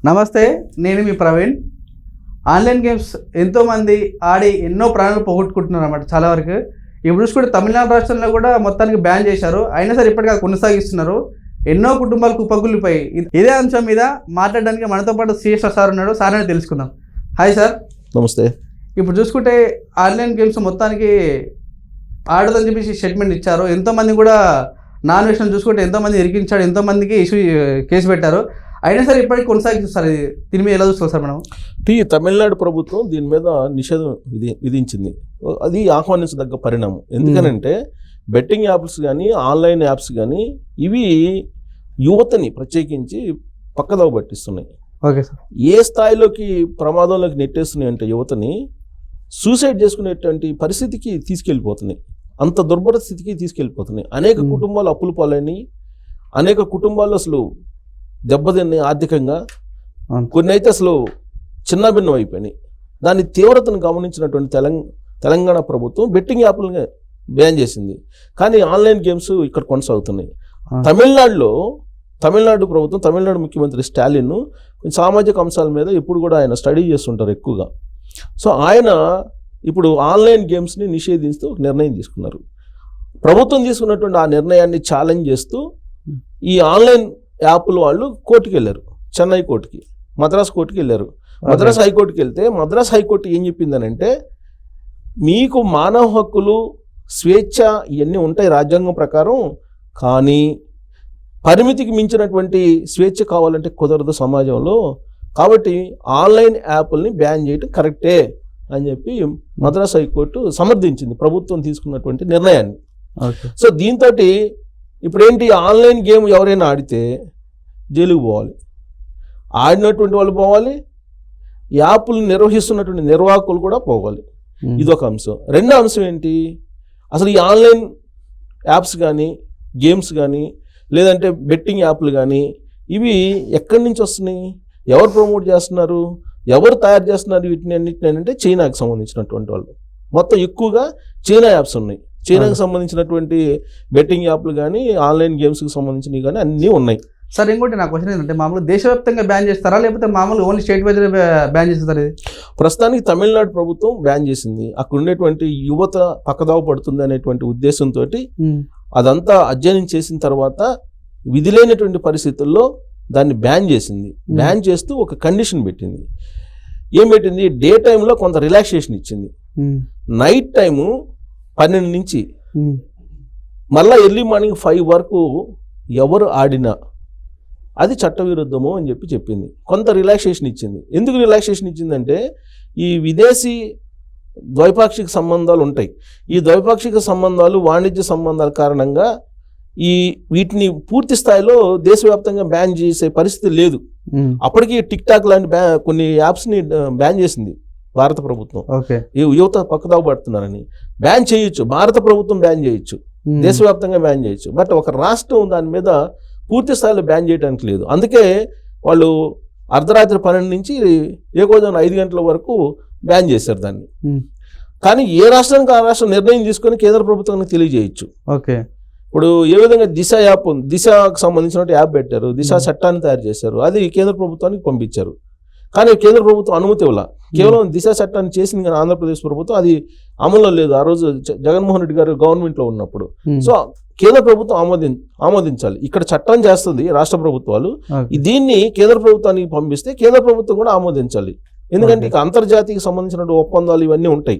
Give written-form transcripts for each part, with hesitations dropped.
నమస్తే, నేను మీ Praveen. Online games ఎంతోమంది ఆడి ఎన్నో ప్రాణాలు పోగొట్టుకుంటున్నారు అన్నమాట. చాలా వరకు ఇప్పుడు చూసుకుంటే తమిళనాడు రాష్ట్రంలో కూడా మొత్తానికి బ్యాన్ చేశారు. అయినా సరే ఇప్పటికీ కొనసాగిస్తున్నారు. ఎన్నో కుటుంబాలు కుప్పకూలిపోయి. ఇదే అంశం మీద మాట్లాడడానికి మనతో పాటు సిఎస్ సార్ ఉన్నాడు. సార్ అని తెలుసుకుందాం. Hi sir. నమస్తే. ఇప్పుడు చూసుకుంటే ఆన్లైన్ గేమ్స్ మొత్తానికి ఆడదని చెప్పేసి స్టేట్మెంట్ ఇచ్చారు. ఎంతోమంది కూడా నాన్ వెజ్ను చూసుకుంటే ఎంతోమంది ఇరికించాడు, ఎంతోమందికి కేసు పెట్టారు. అయినా సరే ఇప్పటికీ కొనసాగిస్తారు. దీని మీద ఎలా చూస్తారు సార్ మనం? తమిళనాడు ప్రభుత్వం దీని మీద నిషేధం విధించింది. అది ఆహ్వానించదగ్గ పరిణామం. ఎందుకనంటే బెట్టింగ్ యాప్స్ కానీ ఆన్లైన్ యాప్స్ కానీ ఇవి యువతని ప్రత్యేకించి పక్కదోవ పట్టిస్తున్నాయి. Okay sir. ఏ స్థాయిలోకి ప్రమాదంలోకి నెట్టేస్తున్నాయి అంటే యువతని సూసైడ్ చేసుకునేటువంటి పరిస్థితికి తీసుకెళ్ళిపోతున్నాయి. అంత దుర్భర స్థితికి తీసుకెళ్ళిపోతున్నాయి. అనేక కుటుంబాలు అప్పుల పాలైనవి, అనేక కుటుంబాలు అసలు దెబ్బతిన్నాయి ఆర్థికంగా. కొన్ని అయితే అసలు చిన్నభిన్నం అయిపోయినాయి. దాని తీవ్రతను గమనించినటువంటి తెలంగాణ ప్రభుత్వం బెట్టింగ్ యాప్లను బ్యాన్ చేసింది. కానీ ఆన్లైన్ గేమ్స్ ఇక్కడ కొనసాగుతున్నాయి. తమిళనాడు ప్రభుత్వం, తమిళనాడు ముఖ్యమంత్రి స్టాలిన్ సామాజిక అంశాల మీద ఎప్పుడు కూడా ఆయన స్టడీ చేస్తుంటారు ఎక్కువగా. సో ఆయన ఇప్పుడు ఆన్లైన్ గేమ్స్ని నిషేధిస్తూ ఒక నిర్ణయం తీసుకున్నారు. ప్రభుత్వం తీసుకున్నటువంటి ఆ నిర్ణయాన్ని ఛాలెంజ్ చేస్తూ ఈ ఆన్లైన్ యాప్ల వాళ్ళు కోర్టుకి వెళ్ళారు. చెన్నై కోర్టుకి, మద్రాస్ కోర్టుకి వెళ్ళారు. మద్రాస్ హైకోర్టుకి వెళ్తే మద్రాస్ హైకోర్టు ఏం చెప్పిందనంటే, మీకు మానవ హక్కులు, స్వేచ్ఛ ఇవన్నీ ఉంటాయి రాజ్యాంగం ప్రకారం, కానీ పరిమితికి మించినటువంటి స్వేచ్ఛ కావాలంటే కుదరదు సమాజంలో. కాబట్టి ఆన్లైన్ యాప్ల్ని బ్యాన్ చేయడం కరెక్టే అని చెప్పి మద్రాస్ హైకోర్టు సమర్థించింది ప్రభుత్వం తీసుకున్నటువంటి నిర్ణయాన్ని. సో దీంతో ఇప్పుడేంటి, ఆన్లైన్ గేమ్ ఎవరైనా ఆడితే జైలుకు పోవాలి, ఆడినటువంటి వాళ్ళు పోవాలి, యాప్లు నిర్వహిస్తున్నటువంటి నిర్వాహకులు కూడా పోవాలి. ఇదొక అంశం. రెండో అంశం ఏంటి, అసలు ఈ ఆన్లైన్ యాప్స్ కానీ గేమ్స్ కానీ లేదంటే బెట్టింగ్ యాప్లు కానీ ఇవి ఎక్కడి నుంచి వస్తున్నాయి, ఎవరు ప్రమోట్ చేస్తున్నారు, ఎవరు తయారు చేస్తున్నారు వీటిని అన్నిటిని అంటే చైనాకి సంబంధించినటువంటి వాళ్ళు. మొత్తం ఎక్కువగా చైనా యాప్స్ ఉన్నాయి. చైనాకి సంబంధించినటువంటి బెట్టింగ్ యాప్లు కానీ ఆన్లైన్ గేమ్స్కి సంబంధించినవి కానీ అన్నీ ఉన్నాయి. సార్ ఇంకోటి నా క్వశ్చన్ ఏంటంటే, మామూలుగా దేశవ్యాప్తంగా బ్యాన్ చేస్తారా లేకపోతే మామూలు ఓన్లీ స్టేట్ వైజ్ బ్యాన్ చేస్తారు? ప్రస్తుతానికి తమిళనాడు ప్రభుత్వం బ్యాన్ చేసింది. అక్కడ ఉండేటువంటి యువత పక్కదావ పడుతుంది అనేటువంటి ఉద్దేశంతో అదంతా అధ్యయనం చేసిన తర్వాత విధి లేనటువంటి పరిస్థితుల్లో దాన్ని బ్యాన్ చేసింది. బ్యాన్ చేస్తూ ఒక కండిషన్ పెట్టింది. ఏం పెట్టింది, డే టైంలో కొంత రిలాక్సేషన్ ఇచ్చింది. నైట్ టైము 12 నుంచి మళ్ళీ ఎర్లీ మార్నింగ్ 5 వరకు ఎవరు ఆడినా అది చట్టవిరుద్ధము అని చెప్పింది. కొంత రిలాక్సేషన్ ఇచ్చింది. ఎందుకు రిలాక్సేషన్ ఇచ్చిందంటే, ఈ విదేశీ ద్వైపాక్షిక సంబంధాలు ఉంటాయి. ఈ ద్వైపాక్షిక సంబంధాలు, వాణిజ్య సంబంధాల కారణంగా వీటిని పూర్తి స్థాయిలో దేశవ్యాప్తంగా బ్యాన్ చేసే పరిస్థితి లేదు. అప్పటికి టిక్ టాక్ లాంటి కొన్ని యాప్స్ని బ్యాన్ చేసింది భారత ప్రభుత్వం. యువత పక్కదావ పడుతున్నారని బ్యాన్ చేయొచ్చు, భారత ప్రభుత్వం బ్యాన్ చేయొచ్చు, దేశవ్యాప్తంగా బ్యాన్ చేయొచ్చు. బట్ ఒక రాష్ట్రం దాని మీద పూర్తి స్థాయిలో బ్యాన్ చేయడానికి లేదు. అందుకే వాళ్ళు అర్ధరాత్రి 12 నుంచి ఏకోజామున 5 గంటల వరకు బ్యాన్ చేశారు దాన్ని. కానీ ఏ రాష్ట్రానికి ఆ రాష్ట్రం నిర్ణయం తీసుకొని కేంద్ర ప్రభుత్వానికి తెలియజేయచ్చు. ఓకే. ఇప్పుడు ఏ విధంగా దిశ యాప్ ఉంది, దిశకు సంబంధించిన యాప్ పెట్టారు, దిశ చట్టాన్ని తయారు చేశారు, అది కేంద్ర ప్రభుత్వానికి పంపించారు. కానీ కేంద్ర ప్రభుత్వం అనుమతి ఇవ్వాల. కేవలం దిశ చట్టాన్ని చేసింది కానీ ఆంధ్రప్రదేశ్ ప్రభుత్వం అది అమల్లో లేదు. ఆ రోజు జగన్మోహన్ రెడ్డి గారు గవర్నమెంట్లో ఉన్నప్పుడు. సో కేంద్ర ప్రభుత్వం ఆమోదించాలి. ఇక్కడ చట్టం చేస్తుంది రాష్ట్ర ప్రభుత్వాలు, దీన్ని కేంద్ర ప్రభుత్వానికి పంపిస్తే కేంద్ర ప్రభుత్వం కూడా ఆమోదించాలి. ఎందుకంటే ఇక అంతర్జాతీయ సంబంధించిన ఒప్పందాలు ఇవన్నీ ఉంటాయి,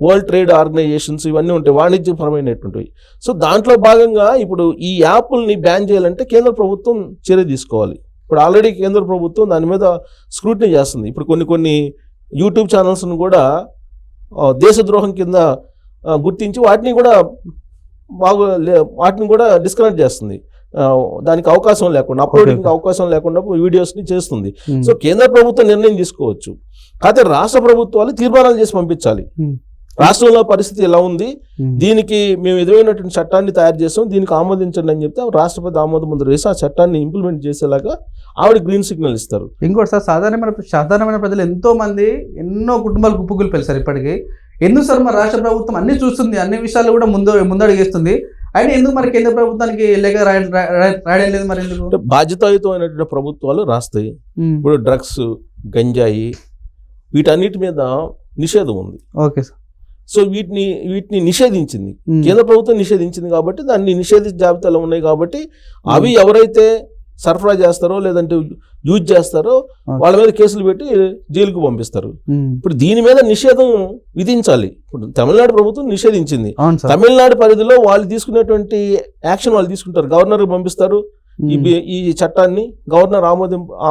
వరల్డ్ ట్రేడ్ ఆర్గనైజేషన్స్ ఇవన్నీ ఉంటాయి, వాణిజ్యపరమైనటువంటివి. సో దాంట్లో భాగంగా ఇప్పుడు ఈ యాప్ల్ని బ్యాన్ చేయాలంటే కేంద్ర ప్రభుత్వం చర్య తీసుకోవాలి. ఇప్పుడు ఆల్రెడీ కేంద్ర ప్రభుత్వం దాని మీద స్క్రూటినీ చేస్తుంది. ఇప్పుడు కొన్ని యూట్యూబ్ ఛానల్స్ను కూడా దేశద్రోహం కింద గుర్తించి వాటిని కూడా డిస్కనెక్ట్ చేస్తుంది. దానికి అవకాశం లేకుండా, అప్లోడింగ్ అవకాశం లేకుండా వీడియోస్ని చేస్తుంది. సో కేంద్ర ప్రభుత్వం నిర్ణయం తీసుకోవచ్చు, కాకపోతే రాష్ట్ర ప్రభుత్వాలు తీర్మానాలు చేసి పంపించాలి. రాష్ట్రంలో పరిస్థితి ఎలా ఉంది, దీనికి మేము ఎదురైనటువంటి చట్టాన్ని తయారు చేస్తాం, దీనికి ఆమోదించండి అని చెప్తే రాష్ట్రపతి ఆమోద ముద్ర వేసి ఆ చట్టాన్ని ఇంప్లిమెంట్ చేసేలాగా ఆవిడ గ్రీన్ సిగ్నల్ ఇస్తారు. ఇంకోటి సార్, సాధారణమైన ప్రజలు ఎంతో మంది ఎన్నో కుటుంబాలు కుప్పకూలిపోయారు సార్. ఇప్పటికీ ఎందుకు సార్ మా రాష్ట్ర ప్రభుత్వం అన్ని చూస్తుంది, అన్ని విషయాలు కూడా ముందడుగేస్తుంది, ఆయన ఎందుకు మరి కేంద్ర ప్రభుత్వానికి లేఖ రాయడం లేదు మరి ఎందుకు? అంటే బాధ్యతాయుతమైనటువంటి ప్రభుత్వాలు రాస్తాయి. ఇప్పుడు డ్రగ్స్, గంజాయి వీటన్నిటి మీద నిషేధం ఉంది. Okay sir. సో వీటిని నిషేధించింది కేంద్ర ప్రభుత్వం, నిషేధించింది కాబట్టి దాన్ని నిషేధించిన జాబితాలో ఉన్నాయి కాబట్టి అవి ఎవరైతే సరఫరా చేస్తారో లేదంటే యూజ్ చేస్తారో వాళ్ళ మీద కేసులు పెట్టి జైలుకు పంపిస్తారు. ఇప్పుడు దీని మీద నిషేధం విధించాలి. ఇప్పుడు తమిళనాడు ప్రభుత్వం నిషేధించింది. తమిళనాడు పరిధిలో వాళ్ళు తీసుకునేటువంటి యాక్షన్ వాళ్ళు తీసుకుంటారు. గవర్నర్ పంపిస్తారు ఈ చట్టాన్ని, గవర్నర్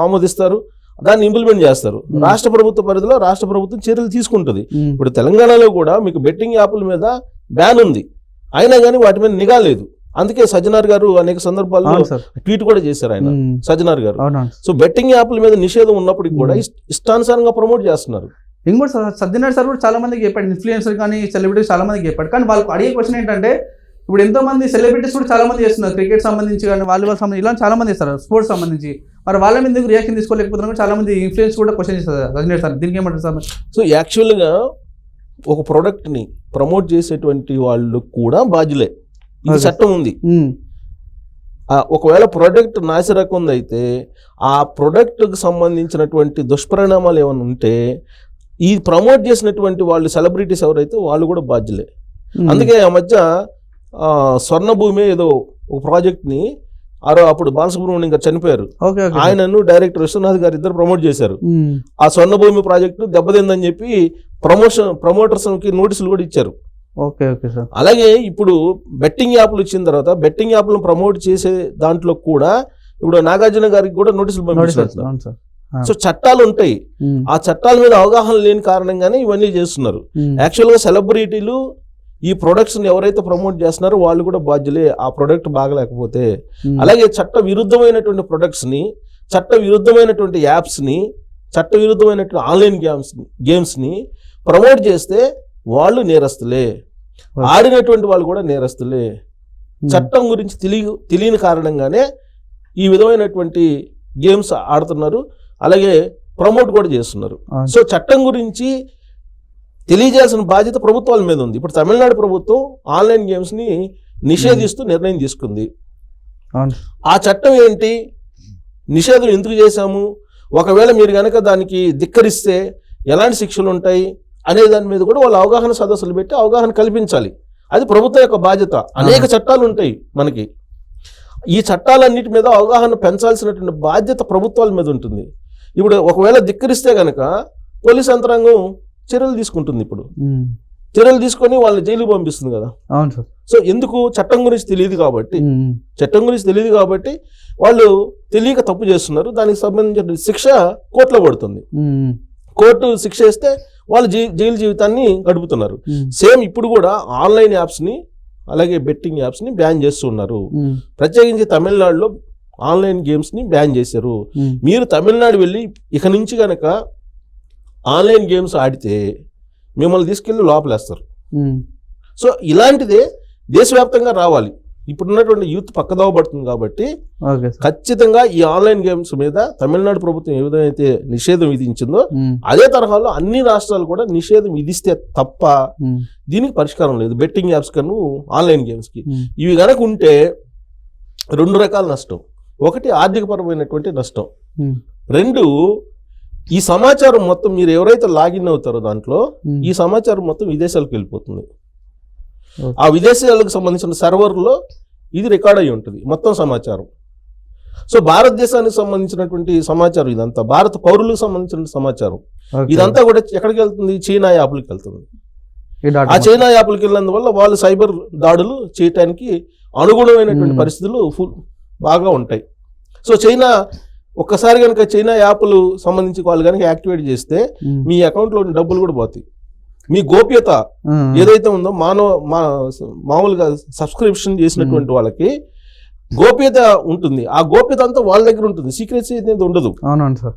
ఆమోదిస్తారు, దాన్ని ఇంప్లిమెంట్ చేస్తారు. రాష్ట్ర ప్రభుత్వ పరిధిలో రాష్ట్ర ప్రభుత్వం చర్యలు తీసుకుంటుంది. ఇప్పుడు తెలంగాణలో కూడా మీకు బెట్టింగ్ యాప్ల మీద బ్యాన్ ఉంది, అయినా కానీ వాటి మీద నిఘా లేదు. అందుకే సజ్జనార్ గారు అనేక సందర్భాల్లో ట్వీట్ కూడా చేశారు ఆయన, సజ్జనార్ గారు. సో బెట్టింగ్ యాప్ల మీద నిషేధం ఉన్నప్పటికీ కూడా ఇష్టానుసారంగా ప్రమోట్ చేస్తున్నారు. ఇంకోటి సజ్జనార్ సార్ కూడా చాలా మందికి చెప్పాడు, ఇన్ఫ్లుయెన్సర్ కానీ సెలబ్రిటీస్ చాలా మందికి చెప్పాడు. కానీ వాళ్ళకి అడిగే క్వశ్చన్ ఏంటంటే, ఇప్పుడు ఎంతో మంది సెలబ్రిటీస్ కూడా చాలా మంది చేస్తున్నారు, క్రికెట్ సంబంధించి కానీ వాలీబాల్ సంబంధించి ఇలా చాలా మంది చేస్తారు, స్పోర్ట్స్ సంబంధించి. మరి వాళ్ళ మీద ఎందుకు రియాక్షన్ తీసుకోలేకపోతున్నారు? చాలా మంది ఇన్ఫ్లుయెన్స్ కూడా క్వశ్చన్ చేస్తారు సజ్జనార్ సార్, దీనికి ఏమంటారు సార్? సో యాక్చువల్గా ఒక ప్రోడక్ట్ని ప్రమోట్ చేసేటువంటి వాళ్ళు కూడా బాధ్యులే. ఇది చట్టం ఉంది. ఒకవేళ ప్రోడక్ట్ నాసిరకం అయితే ఆ ప్రోడక్ట్కి సంబంధించినటువంటి దుష్పరిణామాలు ఏమైనా ఉంటే ఈ ప్రమోట్ చేసినటువంటి వాళ్ళు సెలబ్రిటీస్ ఎవరైతే వాళ్ళు కూడా బాధ్యులే. అందుకే ఆ మధ్య స్వర్ణభూమి ఏదో ఒక ప్రాజెక్ట్ని అప్పుడు బాలసుబ్రహ్మణ్యం గారు చనిపోయారు, ఆయనను డైరెక్టర్ విశ్వనాథ్ గారు ఇద్దరు ప్రమోట్ చేశారు. ఆ స్వర్ణభూమి ప్రాజెక్టు దెబ్బతిందని చెప్పి ప్రమోటర్స్కి నోటీసులు కూడా ఇచ్చారు. Okay okay sir. అలాగే ఇప్పుడు బెట్టింగ్ యాప్లు వచ్చిన తర్వాత బెట్టింగ్ యాప్లను ప్రమోట్ చేసే దాంట్లో కూడా ఇప్పుడు నాగార్జున గారికి కూడా నోటీసులు పంపించారు. సో చట్టాలు ఉంటాయి, ఆ చట్టాల మీద అవగాహన లేని కారణంగానే ఇవన్నీ చేస్తున్నారు. యాక్చువల్గా సెలబ్రిటీలు ఈ ప్రొడక్ట్స్ ఎవరైతే ప్రమోట్ చేస్తున్నారో వాళ్ళు కూడా బాధ్యులే ఆ ప్రొడక్ట్ బాగలేకపోతే. అలాగే చట్ట విరుద్ధమైనటువంటి ప్రొడక్ట్స్ ని, చట్ట విరుద్ధమైనటువంటి యాప్స్ ని, చట్ట విరుద్ధమైనటువంటి ఆన్లైన్ గేమ్స్ ని ప్రమోట్ చేస్తే వాళ్ళు నేరస్తులే, ఆడినటువంటి వాళ్ళు కూడా నేరస్తులే. చట్టం గురించి తెలియని కారణంగానే ఈ విధమైనటువంటి గేమ్స్ ఆడుతున్నారు, అలాగే ప్రమోట్ కూడా చేస్తున్నారు. సో చట్టం గురించి తెలియజేయాల్సిన బాధ్యత ప్రభుత్వాల మీద ఉంది. ఇప్పుడు తమిళనాడు ప్రభుత్వం ఆన్లైన్ గేమ్స్ని నిషేధిస్తూ నిర్ణయం తీసుకుంది. ఆ చట్టం ఏంటి, నిషేధం ఎందుకు చేశాము, ఒకవేళ మీరు కనుక దానికి ధిక్కరిస్తే ఎలాంటి శిక్షలు ఉంటాయి అనే దాని మీద కూడా వాళ్ళు అవగాహన సదస్సులు పెట్టి అవగాహన కల్పించాలి. అది ప్రభుత్వం యొక్క బాధ్యత. అనేక చట్టాలు ఉంటాయి మనకి, ఈ చట్టాలన్నిటి మీద అవగాహన పెంచాల్సినటువంటి బాధ్యత ప్రభుత్వాల మీద ఉంటుంది. ఇప్పుడు ఒకవేళ ధిక్కరిస్తే కనుక పోలీస్ యంత్రాంగం చర్యలు తీసుకుంటుంది. ఇప్పుడు చర్యలు తీసుకొని వాళ్ళని జైలుకి పంపిస్తుంది కదా. అవును సార్. సో ఎందుకు, చట్టం గురించి తెలియదు కాబట్టి వాళ్ళు తెలియక తప్పు చేస్తున్నారు. దానికి సంబంధించిన శిక్ష కోర్టులో పడుతుంది. కోర్టు శిక్ష వేస్తే వాళ్ళు జైలు జీవితాన్ని గడుపుతున్నారు. సేమ్ ఇప్పుడు కూడా ఆన్లైన్ యాప్స్ని అలాగే బెట్టింగ్ యాప్స్ని బ్యాన్ చేస్తున్నారు. ప్రత్యేకించి తమిళనాడులో ఆన్లైన్ గేమ్స్ని బ్యాన్ చేశారు. మీరు తమిళనాడు వెళ్ళి ఇక నుంచి కనుక ఆన్లైన్ గేమ్స్ ఆడితే మిమ్మల్ని తీసుకెళ్ళి లోపలేస్తారు. సో ఇలాంటిదే దేశవ్యాప్తంగా రావాలి. ఇప్పుడున్నటువంటి యూత్ పక్కదోవ పడుతుంది కాబట్టి ఖచ్చితంగా ఈ ఆన్లైన్ గేమ్స్ మీద తమిళనాడు ప్రభుత్వం ఏ విధంగా అయితే నిషేధం విధించిందో అదే తరహాలో అన్ని రాష్ట్రాలు కూడా నిషేధం విధిస్తే తప్ప దీనికి పరిష్కారం లేదు. బెట్టింగ్ యాప్స్ కను ఆన్లైన్ గేమ్స్కి ఇవి కనుక ఉంటే రెండు రకాల నష్టం. ఒకటి ఆర్థికపరమైనటువంటి నష్టం, రెండు ఈ సమాచారం మొత్తం మీరు ఎవరైతే లాగిన్ అవుతారో దాంట్లో ఈ సమాచారం మొత్తం విదేశాలకు వెళ్ళిపోతుంది. ఆ విదేశాలకు సంబంధించిన సర్వర్లో ఇది రికార్డ్ అయి ఉంటుంది మొత్తం సమాచారం. సో భారతదేశానికి సంబంధించినటువంటి సమాచారం ఇదంతా, భారత పౌరులకు సంబంధించిన సమాచారం ఇదంతా కూడా ఎక్కడికి వెళ్తుంది, చైనా యాప్లకి వెళ్తుంది. ఆ చైనా యాప్లకి వెళ్ళినందువల్ల వాళ్ళు సైబర్ దాడులు చేయటానికి అనుగుణమైనటువంటి పరిస్థితులు బాగా ఉంటాయి. సో చైనా ఒక్కసారి కనుక చైనా యాప్లు సంబంధించి వాళ్ళు కనుక యాక్టివేట్ చేస్తే మీ అకౌంట్లో డబ్బులు కూడా పోతాయి. మీ గోప్యత ఏదైతే ఉందో మామూలుగా సబ్స్క్రిప్షన్ చేసినటువంటి వాళ్ళకి గోప్యత ఉంటుంది. ఆ గోప్యత అంతా వాళ్ళ దగ్గర ఉంటుంది, సీక్రెసీ అనేది ఉండదు. అవునండి సార్.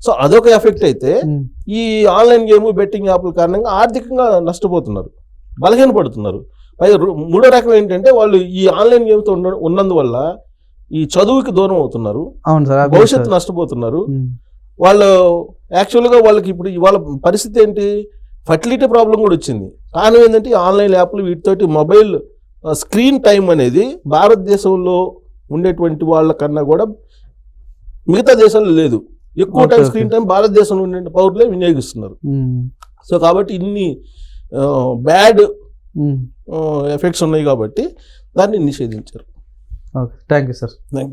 సో అదొక ఎఫెక్ట్ అయితే ఈ ఆన్లైన్ గేమ్ బెట్టింగ్ యాప్ల కారణంగా ఆర్థికంగా నష్టపోతున్నారు, బలహీనపడుతున్నారు. పైగా మూడో రకం ఏంటంటే వాళ్ళు ఈ ఆన్లైన్ గేమ్తో ఉన్నందువల్ల ఈ చదువుకి దూరం అవుతున్నారు, భవిష్యత్తు నష్టపోతున్నారు. వాళ్ళు యాక్చువల్గా వాళ్ళకి ఇప్పుడు వాళ్ళ పరిస్థితి ఏంటి, ఫర్టిలిటీ ప్రాబ్లం కూడా వచ్చింది. కారణం ఏంటంటే ఆన్లైన్ యాప్లు వీటితోటి మొబైల్ స్క్రీన్ టైం అనేది భారతదేశంలో ఉండేటువంటి వాళ్ళకన్నా కూడా మిగతా దేశాల్లో లేదు. ఎక్కువ టైం స్క్రీన్ టైం భారతదేశంలో ఉండే పౌరులే వినియోగిస్తున్నారు. సో కాబట్టి ఇన్ని బ్యాడ్ ఎఫెక్ట్స్ ఉన్నాయి కాబట్టి దాన్ని నిషేధించారు. Okay, thank you sir.